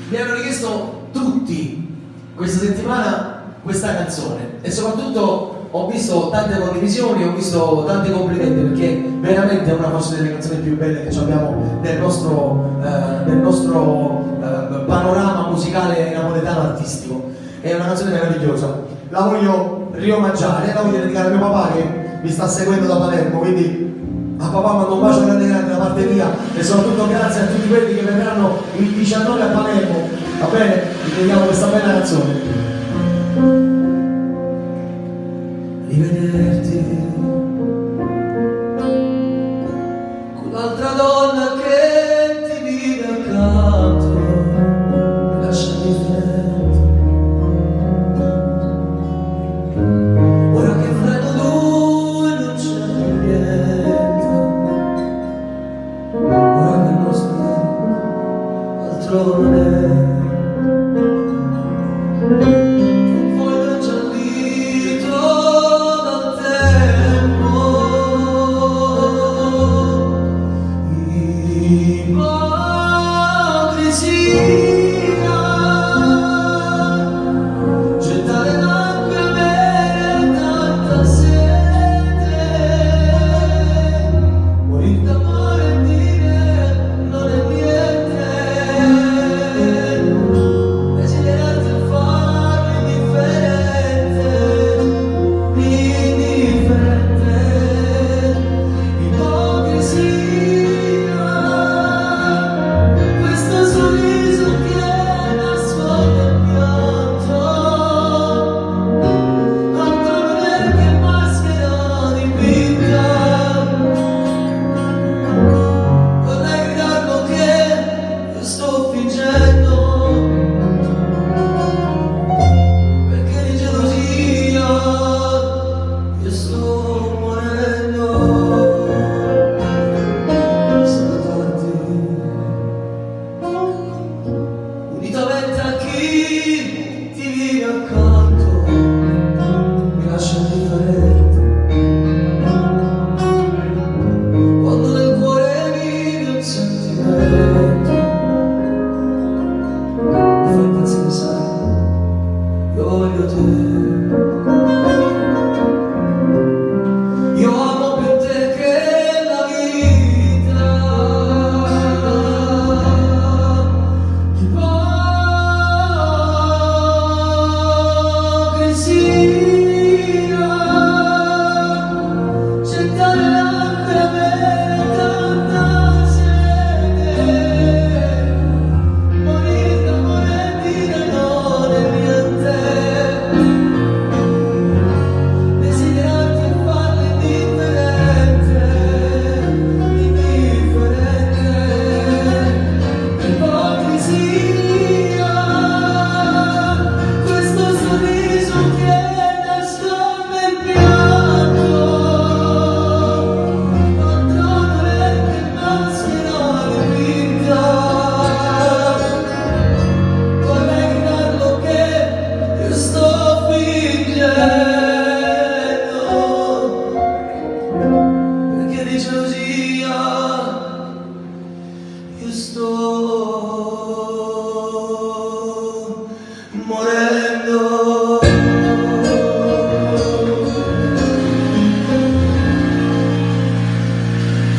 mi hanno richiesto tutti questa settimana questa canzone e soprattutto ho visto tante condivisioni, ho visto tanti complimenti perché veramente è una forse delle canzoni più belle che abbiamo nel nostro panorama musicale napoletano artistico. È una canzone meravigliosa, la voglio riomaggiare, la voglio dedicare a mio papà che mi sta seguendo da Palermo, quindi a papà mando un bacio grande grande da parte mia e soprattutto grazie a tutti quelli che verranno il 19 a Palermo, va bene? Vi dedichiamo questa bella canzone. Rivederti con l'altra donna che ti vive accanto mi lascia indifferente. Ora che freddo due non c'è più niente, ora che non sto altrove. Unitamente a chi ti vive accanto.